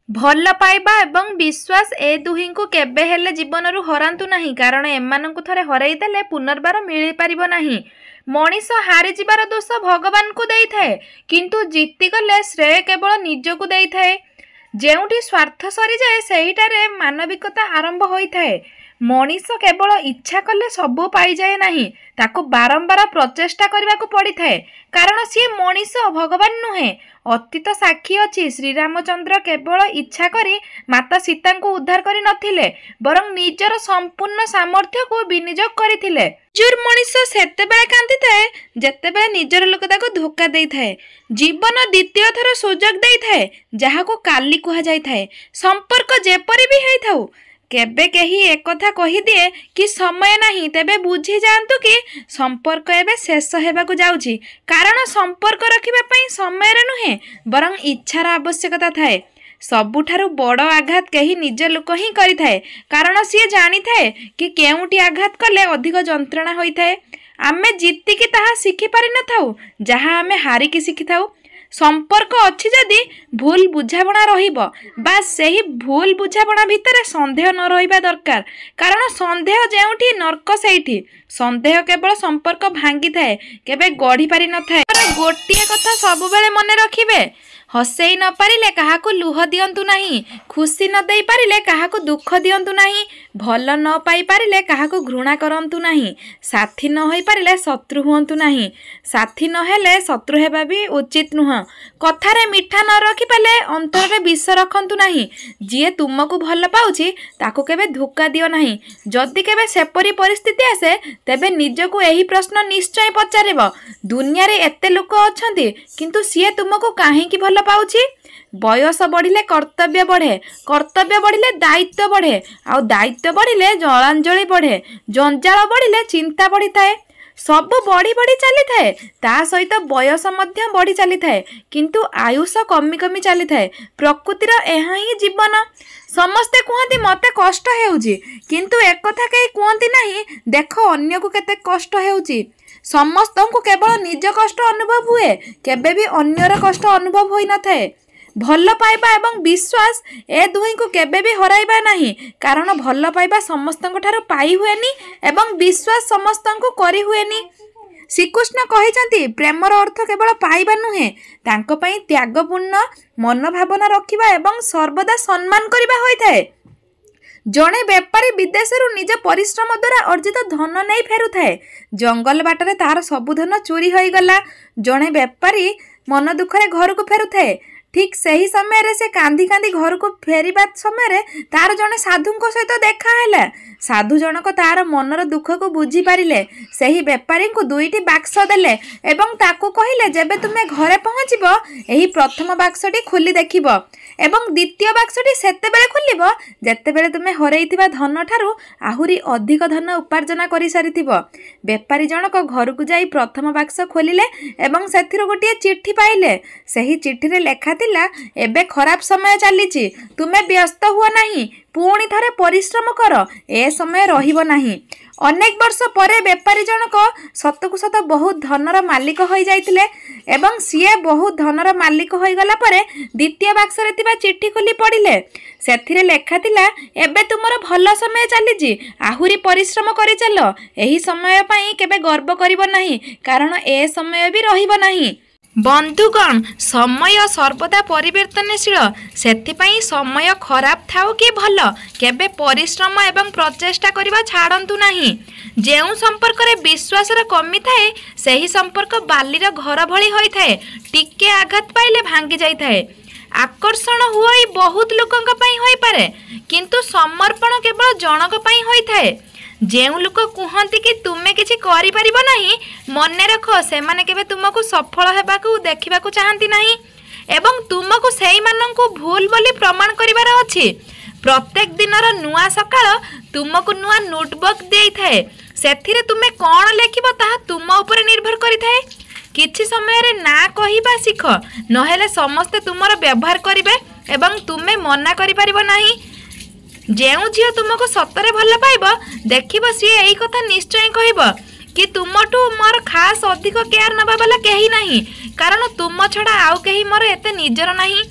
ଭଲ ପାଇବା ଏବଂ ବିଶ୍ୱାସ ଏ ଦୁହିଁଙ୍କୁ କେବେ ହେଲେ ଜୀବନରୁ ହରାନ୍ତୁ ନାହିଁ, କାରଣ ଏମାନଙ୍କୁ ଥରେ ହରାଇ ଦେଲେ ପୁନର୍ବାର ମିଳିପାରିବ ନାହିଁ। ମଣିଷ ହାରିଯିବାର ଦୋଷ ଭଗବାନଙ୍କୁ ଦେଇଥାଏ, କିନ୍ତୁ ଜିତିଗଲେ ଶ୍ରେୟ କେବଳ ନିଜକୁ ଦେଇଥାଏ। ଯେଉଁଠି ସ୍ୱାର୍ଥ ସରିଯାଏ ସେହିଠାରେ ମାନବିକତା ଆରମ୍ଭ ହୋଇଥାଏ। ମଣିଷ କେବଳ ଇଚ୍ଛା କଲେ ସବୁ ପାଇଯାଏ ନାହିଁ, ତାକୁ ବାରମ୍ବାର ପ୍ରଚେଷ୍ଟା କରିବାକୁ ପଡ଼ିଥାଏ, କାରଣ ସିଏ ମଣିଷ, ଭଗବାନ ନୁହେଁ। ଅତୀତ ସାକ୍ଷୀ ଅଛି, ଶ୍ରୀରାମଚନ୍ଦ୍ର କେବଳ ଇଚ୍ଛା କରି ମାତା ସୀତାଙ୍କୁ ଉଦ୍ଧାର କରି ନଥିଲେ, ବରଂ ନିଜର ସମ୍ପୂର୍ଣ୍ଣ ସାମର୍ଥ୍ୟକୁ ବିନିଯୋଗ କରିଥିଲେ। ନିଜର ମଣିଷ ସେତେବେଳେ କାନ୍ଦିଥାଏ ଯେତେବେଳେ ନିଜର ଲୋକ ତାକୁ ଧୋକା ଦେଇଥାଏ। ଜୀବନ ଦ୍ୱିତୀୟ ଥର ସୁଯୋଗ ଦେଇଥାଏ, ଯାହାକୁ କାଲି କୁହାଯାଇଥାଏ। ସମ୍ପର୍କ ଯେପରି ବି ହେଇଥାଉ, କେବେ କେହି ଏକଥା କହିଦିଏ କି ସମୟ ନାହିଁ, ତେବେ ବୁଝି ଯାଆନ୍ତୁ କି ସମ୍ପର୍କ ଏବେ ଶେଷ ହେବାକୁ ଯାଉଛି। କାରଣ ସମ୍ପର୍କ ରଖିବା ପାଇଁ ସମୟରେ ନୁହେଁ, ବରଂ ଇଚ୍ଛାର ଆବଶ୍ୟକତା ଥାଏ। ସବୁଠାରୁ ବଡ଼ ଆଘାତ କେହି ନିଜ ଲୋକ ହିଁ କରିଥାଏ, କାରଣ ସିଏ ଜାଣିଥାଏ କି କେଉଁଠି ଆଘାତ କଲେ ଅଧିକ ଯନ୍ତ୍ରଣା ହୋଇଥାଏ। ଆମେ ଜିତିକି ତାହା ଶିଖିପାରିନଥାଉ ଯାହା ଆମେ ହାରିକି ଶିଖିଥାଉ। ସମ୍ପର୍କ ଅଛି ଯଦି ଭୁଲ ବୁଝାମଣା ରହିବ, ବାସ୍ ସେହି ଭୁଲ ବୁଝାମଣା ଭିତରେ ସନ୍ଦେହ ନ ରହିବା ଦରକାର, କାରଣ ସନ୍ଦେହ ଯେଉଁଠି ନର୍କ ସେଇଠି। ସନ୍ଦେହ କେବଳ ସମ୍ପର୍କ ଭାଙ୍ଗିଥାଏ, କେବେ ଗଢ଼ି ପାରିନଥାଏ। ଗୋଟିଏ କଥା ସବୁବେଳେ ମନେ ରଖିବେ, ହସେଇ ନ ପାରିଲେ କାହାକୁ ଲୁହ ଦିଅନ୍ତୁ ନାହିଁ, ଖୁସି ନ ଦେଇ ପାରିଲେ କାହାକୁ ଦୁଃଖ ଦିଅନ୍ତୁ ନାହିଁ, ଭଲ ନ ପାଇ ପାରିଲେ କାହାକୁ ଘୃଣା କରନ୍ତୁ ନାହିଁ, ସାଥୀ ନ ହୋଇପାରିଲେ ଶତ୍ରୁ ହୁଅନ୍ତୁ ନାହିଁ। ସାଥୀ ନ ହେଲେ ଶତ୍ରୁ ହେବା ବି ଉଚିତ ନୁହଁ। କଥାରେ ମିଠା ନ ରଖିପାରିଲେ ଅନ୍ତରରେ ବିଷ ରଖନ୍ତୁ ନାହିଁ। ଯିଏ ତୁମକୁ ଭଲ ପାଉଛି ତାକୁ କେବେ ଧୋକା ଦିଅ ନାହିଁ। ଯଦି କେବେ ସେପରି ପରିସ୍ଥିତି ଆସେ, ତେବେ ନିଜକୁ ଏହି ପ୍ରଶ୍ନ ନିଶ୍ଚୟ ପଚାରିବ, ଦୁନିଆରେ ଏତେ ଲୋକ ଅଛନ୍ତି, କିନ୍ତୁ ସିଏ ତୁମକୁ କାହିଁକି ଭଲ ପାଉଛି? ବୟସ ବଢ଼ିଲେ କର୍ତ୍ତବ୍ୟ ବଢ଼େ, କର୍ତ୍ତବ୍ୟ ବଢ଼ିଲେ ଦାୟିତ୍ୱ ବଢ଼େ, ଆଉ ଦାୟିତ୍ୱ ବଢ଼ିଲେ ଜଳାଞ୍ଜଳି ବଢ଼େ, ଜଞ୍ଜାଳ ବଢ଼ିଲେ ଚିନ୍ତା ବଢ଼ିଥାଏ। ସବୁ ବଢ଼ି ବଢ଼ି ଚାଲିଥାଏ, ତା ସହିତ ବୟସ ମଧ୍ୟ ବଢ଼ି ଚାଲିଥାଏ, କିନ୍ତୁ ଆୟୁଷ କମି କମି ଚାଲିଥାଏ। ପ୍ରକୃତିର ଏହା ହିଁ ଜୀବନ। ସମସ୍ତେ କୁହନ୍ତି ମୋତେ କଷ୍ଟ ହେଉଛି, କିନ୍ତୁ ଏକଥା କେହି କୁହନ୍ତି ନାହିଁ, ଦେଖ ଅନ୍ୟକୁ କେତେ କଷ୍ଟ ହେଉଛି। ସମସ୍ତଙ୍କୁ କେବଳ ନିଜ କଷ୍ଟ ଅନୁଭବ ହୁଏ, କେବେ ବି ଅନ୍ୟର କଷ୍ଟ ଅନୁଭବ ହୋଇନଥାଏ। ଭଲ ପାଇବା ଏବଂ ବିଶ୍ୱାସ ଏ ଦୁହିଁଙ୍କୁ କେବେ ବି ହରାଇବା ନାହିଁ, କାରଣ ଭଲ ପାଇବା ସମସ୍ତଙ୍କ ଠାରୁ ପାଇ ହୁଏନି ଏବଂ ବିଶ୍ୱାସ ସମସ୍ତଙ୍କୁ କରି ହୁଏନି। ଶ୍ରୀକୃଷ୍ଣ କହିଛନ୍ତି, ପ୍ରେମର ଅର୍ଥ କେବଳ ପାଇବା ନୁହେଁ, ତାଙ୍କ ପାଇଁ ତ୍ୟାଗପୂର୍ଣ୍ଣ ମନୋଭାବନା ରଖିବା ଏବଂ ସର୍ବଦା ସମ୍ମାନ କରିବା ହୋଇଥାଏ। ଜଣେ ବେପାରୀ ବିଦେଶରୁ ନିଜ ପରିଶ୍ରମ ଦ୍ୱାରା ଅର୍ଜିତ ଧନ ନେଇ ଫେରୁଥାଏ। ଜଙ୍ଗଲ ବାଟରେ ତାହାର ସବୁ ଧନ ଚୋରି ହୋଇଗଲା। ଜଣେ ବେପାରୀ ମନ ଦୁଃଖରେ ଘରକୁ ଫେରୁଥାଏ। ଠିକ୍ ସେହି ସମୟରେ ସେ କାନ୍ଦି କାନ୍ଦି ଘରକୁ ଫେରିବା ସମୟରେ ତାର ଜଣେ ସାଧୁଙ୍କ ସହିତ ଦେଖା ହେଲା। ସାଧୁ ଜଣକ ତାର ମନର ଦୁଃଖକୁ ବୁଝିପାରିଲେ। ସେହି ବେପାରୀଙ୍କୁ 2ଟି ବାକ୍ସ ଦେଲେ ଏବଂ ତାକୁ କହିଲେ, ଯେବେ ତୁମେ ଘରେ ପହଞ୍ଚିବ, ଏହି ପ୍ରଥମ ବାକ୍ସଟି ଖୋଲି ଦେଖିବ ଏବଂ ଦ୍ୱିତୀୟ ବାକ୍ସଟି ସେତେବେଳେ ଖୋଲିବ ଯେତେବେଳେ ତୁମେ ହରାଇଥିବା ଧନଠାରୁ ଆହୁରି ଅଧିକ ଧନ ଉପାର୍ଜନ କରିସାରିଥିବ। ବେପାରୀ ଜଣକ ଘରକୁ ଯାଇ ପ୍ରଥମ ବାକ୍ସ ଖୋଲିଲେ ଏବଂ ସେଥିରୁ ଗୋଟିଏ ଚିଠି ପାଇଲେ। ସେହି ଚିଠିରେ ଲେଖା ଥିଲା, ଏବେ ଖରାପ ସମୟ ଚାଲିଛି, ତୁମେ ବ୍ୟସ୍ତ ହୁଅ ନାହିଁ, ପୁଣି ଥରେ ପରିଶ୍ରମ କର, ଏ ସମୟ ରହିବ ନାହିଁ। ଅନେକ ବର୍ଷ ପରେ ବେପାରୀ ଜଣକ ସତକୁ ସତ ବହୁତ ଧନର ମାଲିକ ହୋଇଯାଇଥିଲେ ଏବଂ ସିଏ ବହୁତ ଧନର ମାଲିକ ହୋଇଗଲା ପରେ ଦ୍ୱିତୀୟ ବାକ୍ସରେ ଥିବା ଚିଠି ଖୋଲି ପଡ଼ିଲେ। ସେଥିରେ ଲେଖା ଥିଲା, ଏବେ ତୁମର ଭଲ ସମୟ ଚାଲିଛି, ଆହୁରି ପରିଶ୍ରମ କରିଚାଲ। ଏହି ସମୟ ପାଇଁ କେବେ ଗର୍ବ କରିବ ନାହିଁ, କାରଣ ଏ ସମୟ ବି ରହିବ ନାହିଁ। ବନ୍ଧୁଗଣ, ସମୟ ସର୍ବଦା ପରିବର୍ତ୍ତନଶୀଳ। ସେଥିପାଇଁ ସମୟ ଖରାପ ଥାଉ କି ଭଲ, କେବେ ପରିଶ୍ରମ ଏବଂ ପ୍ରଚେଷ୍ଟା କରିବା ଛାଡ଼ନ୍ତୁ ନାହିଁ। ଯେଉଁ ସମ୍ପର୍କରେ ବିଶ୍ୱାସର କମି ଥାଏ, ସେହି ସମ୍ପର୍କ ବାଲିର ଘର ଭଳି ହୋଇଥାଏ, ଟିକେ ଆଘାତ ପାଇଲେ ଭାଙ୍ଗି ଯାଇଥାଏ। ଆକର୍ଷଣ ହୁଏ ବହୁତ ଲୋକଙ୍କ ପାଇଁ ହୋଇପାରେ, କିନ୍ତୁ ସମର୍ପଣ କେବଳ ଜଣକ ପାଇଁ ହୋଇଥାଏ। ଯେଉଁ ଲୋକ କୁହନ୍ତି କି ତୁମେ କିଛି କରିପାରିବ ନାହିଁ, ମନେ ରଖ, ସେମାନେ କେବେ ତୁମକୁ ସଫଳ ହେବାକୁ ଦେଖିବାକୁ ଚାହାନ୍ତି ନାହିଁ ଏବଂ ତୁମକୁ ସେଇମାନଙ୍କୁ ଭୁଲ ବୋଲି ପ୍ରମାଣ କରିବାର ଅଛି। ପ୍ରତ୍ୟେକ ଦିନର ନୂଆ ସକାଳ ତୁମକୁ ନୂଆ ନୋଟବୁକ୍ ଦେଇଥାଏ। ସେଥିରେ ତୁମେ କ'ଣ ଲେଖିବ ତାହା ତୁମ ଉପରେ ନିର୍ଭର କରିଥାଏ। କିଛି ସମୟରେ ନା କହିବା ଶିଖ, ନହେଲେ ସମସ୍ତେ ତୁମର ବ୍ୟବହାର କରିବେ ଏବଂ ତୁମେ ମନା କରିପାରିବ ନାହିଁ। ଯେଉଁ ଝିଅ ତୁମକୁ ସତରେ ଭଲ ପାଇବ, ଦେଖିବ ସିଏ ଏଇ କଥା ନିଶ୍ଚୟ କହିବ कि तुमठू मोर खास अधिक केयर नबा वाला कहीं नहीं, कारण तुम छड़ा आउ कहीं मोर एते निजर नहीं।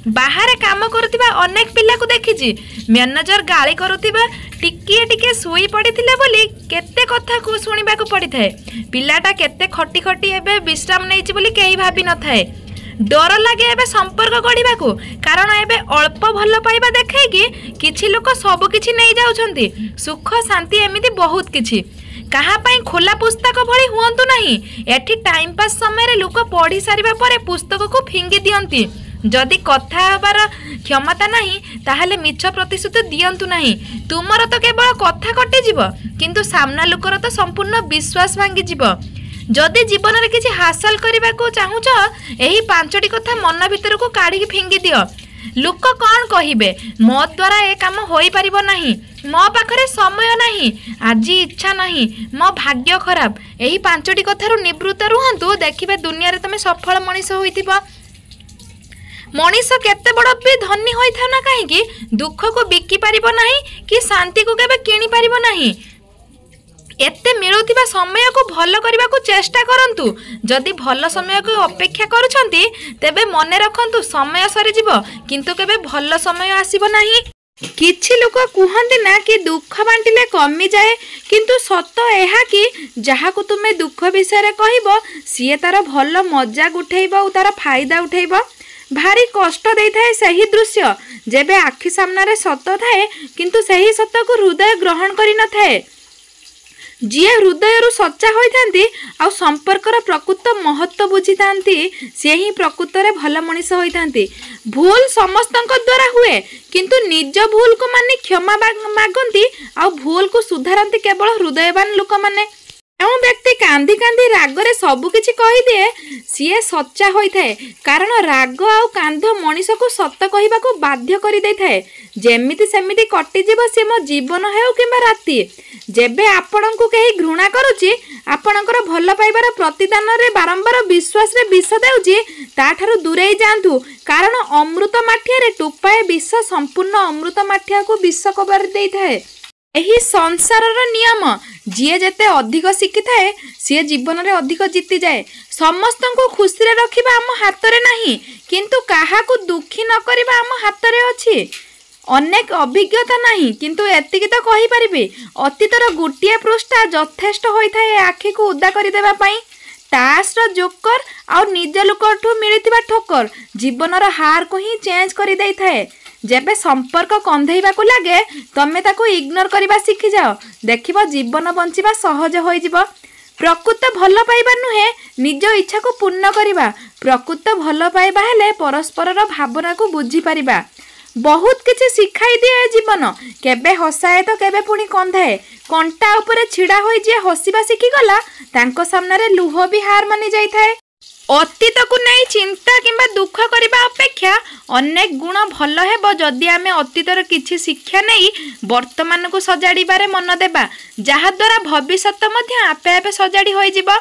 बाहर काम करुवा अनेक पिला को देखी मैनेजर गाली करुवा टिके टिके शोई पड़े बोली केते कथा को शुणा पड़ी थाए। पिलाटा केते खटी खटी एबे विश्राम नहीं बोली कहीं भाभी न थाए। डर लगे एबे संपर्क गढ़ा को कारण एबे अल्प भल पाइबा देखी किछि लोक सब किछि नहीं जाउछंती। सुख शांति एमिति बहुत किछि कहाँ पाई खोला पुस्तक भली हुअंतु नहीं। एठी टाइम पास समय लोक पढ़ी सारिबा परे पुस्तक को फिंगी दियंती। जदि कथा हबार क्षमता नहीं ताहले मिछ प्रतिश्रुति दियंतु नहीं। तुमर तो केवल कथा कटि जीव किंतु सामना लोकर तो संपूर्ण विश्वास भांगी जीव। जदि जीवन में किसी हासिल करने को चाहूच यही 5टी कथा मन भीतर को काढ़ी फिंगी दियो। लोक कौन कहिबे मो द्वारा ए काम होई परिबो नहीं, मो पाखरे समय नहीं, आज इच्छा नहीं, मो भाग्य खराब। यही 5टी कथारु निवृत्त रुहंतु देखिबे दुनिया रे तमे सफल मनीष होइतिबो। मनीष केते बड़ भी धनी होई था ना कहीं दुख को बिकी परिबो नहीं कि शांति को केबे किनी परिबो नहीं। एते मिलुथिबा समय को भल करने को चेष्टा करंतु। जदि भल समय को अपेक्षा करूछंती तेबे मने रखंतु समय सरी जीवो किंतु केबे भल समय आसीबो नहीं। किछि लोक कहते ना कि दुख बांटिले कमी जाए किंतु सत एहा कि जहा को तुमे दुख विषय कहबो सीए तार भल मजाक उठेइबो और तार फायदा उठेइबो। भारी कष्ट दे थाए सही दृश्य जेबे आखि सामने सत थाए किंतु सही सत को हृदय ग्रहण करि न थाए। जी हृदय सच्चा होती आ संपर्कर प्रकृत महत्व बुझी था सी ही प्रकृत रे भल मनीष होती। भूल समस्त द्वारा हुए किंतु निज भूल को मानी क्षमा मागंती आ भूल को सुधारती केवल हृदयवान लोक माने। जो व्यक्ति कांदी कांदी रागरे सबकिछि कही दिए सीए सच्चा होता है कारण राग आ कांध मनीष को सत कहवा को बाध्य कर दे थाए। जेमिति सेमिति कटिजीव सी मो जीवन हेउ किंबा राति जेबे आपण को कहीं घृणा करुची आपणकर भल पाइबार प्रतिदान रे बारंबार विश्वास रे विष देउची ताठारु दूरेई जांतु कारण अमृत माठिया रे टोपाए विष संपूर्ण अमृत माठिया को विष कबर दे थाए। एही संसारर नियम जीए जेते अधिक शिखि थाए सी जीवन रे अधिक जीति जाए। समस्त को खुशी रे रखिबा आम हाथ रे नहीं किंतु काहा को दुखी न करिबा आम हाथ रे अछि। अनेक अभिज्ञता नहीं किंतु एतिकी तो कहि परिबे अतीतर गोटिए पृष्ठा यथेष्ट होई थाए आखि को उदा करि देबा पई। तासर जोकर आ निज लोकठू मिलिथिबा ठोकर जीवनर हार को ही चेंज करि देई थाए। जेबे संपर्क कंधेइबा को लागे तमे ताको इग्नोर करबा सीखि जाओ देखिबो जीवन बंचिबा सहज होई जिवो। प्रकृत भल पाइबा नुहे निज इच्छा को पूर्ण करिबा। प्रकृत भल पाइबा हेले परस्परर भावना को बुझी परिबा। बहुत किछि शिखाई दिए जीवन केबे हसाए तो केबे पुणी कंधाए। कंटा उपरे छिड़ा होई जे हसिबा शिखि गला तांको सामने रे लुह भी हार मानि जाई थाए। अतीत को नहीं चिंता किंबा दुख करबा अपेक्षा अनेक गुण भल हेबो जदि आमे अतीतर किछि शिक्षा नहीं वर्तमान को सजाड़ीबारे मन देबा जहा द्वारा भविष्यत मध्य आपे आपे सजाड़ी होई जिवो।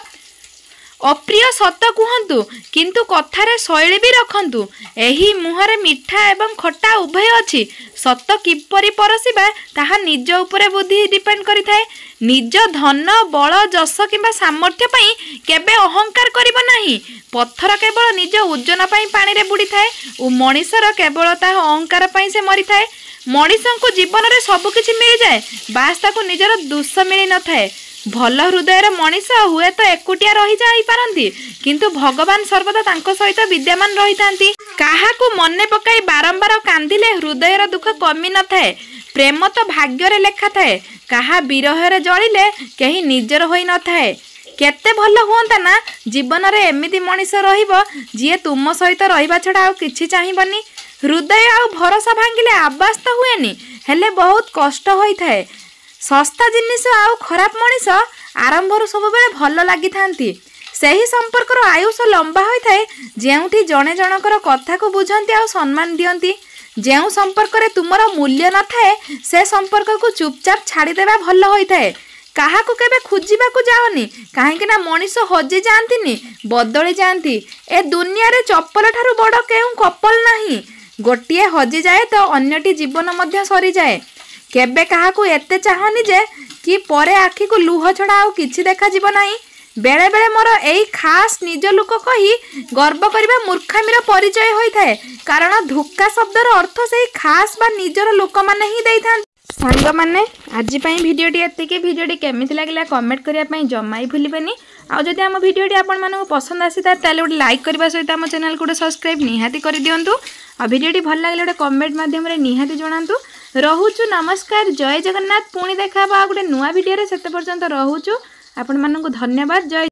अप्रिय सत कहतु किंतु कथारे शैली भी रखंतु। एही मुहरे मिठा एवं खट्टा उभय अछि। सत किपरि परसिबा ताहा निज उपरे बुद्धि डिपेंड करि थाए। निज धन बल जस किंबा सामर्थ्य पई केबे अहंकार करिबो नाही। पत्थर केवल निज ओजन पई पानी रे बुड़ी थाए और मनीषर केवल ता अहंकार पई से मरि थाए। मनीषों को जीवन रे सब किछि मिल जाए बास ताको निजर दोष मिली न थाए। भल हृदयर मनीष हुए तो एकुटिया रही जाई पारंती किंतु भगवान सर्वदा तांको सहित विद्यमान रही थांती। काहाकू मने पकाई बारंबार कांदिले हृदयर दुख कमी न थाए। प्रेम तो भाग्य रे लेखा थाए काहा विरह रे जळिले केही निजर होई न थाए। केते भल हुंता ना जीवन रे एमिति मनीष रहिबो जिए तुम सहित रहिबा छडा आ किछि चाहिबनी। हृदय आ भरोसा भांगिले आवाज तो हुएनी हेले बहुत कष्ट होई थाए। सस्ता जिनिस आउ खराब मनीष आरंभर सब बेले भल लगी थांती। सही संपर्कर आयुष लंबा होई थाए जेउठी जणे जनकर कथा को बुझंती आ सम्मान दियंती। जेउ संपर्क रे तुमर मूल्य न थाए से संपर्क को चुपचाप छाड़ी देबा भल होई थाए। काहा को केबे खुजिबा को जाओनी काहे कि ना मनीष हजि जानतीनी बदली जानती। ए दुनिया रे चप्पल ठारू बड़ केउ कपल नाही। गोटिए हजि जाए तो अन्यटी जीवन मध्य सरी जाए। केबे काहा को एते चाहनी जे कि परे आखी को लुह छड़ा आउ किछि देखा जीव नाही। बेले बेले मोर एई खास निज लोक कही गर्व करबा मूर्खामीर परिचय होइथाए कारण धोका शब्दर अर्थ से खास बा निजर लोक माने ही देइथान। सांग माने आज पई वीडियोटी एतिके वीडियोटी केमिति लागला कमेंट करिया पई जमाई भूलिबेनी। आ जदि हम वीडियोटी आपण मानकु पसंद आसीता ताले गोटे लाइक करबा सहित हम चैनल को सब्सक्राइब निहाती कर दियंतु। आ वीडियोटी भल लागले गोटे कमेंट माध्यम रे निहाती जणांतु। रहुचु नमस्कार जय जगन्नाथ पुणी देखा गोटे नुआ वीडियो रे सेते पर्यंत रहुचु। आपण मानकु धन्यवाद। जय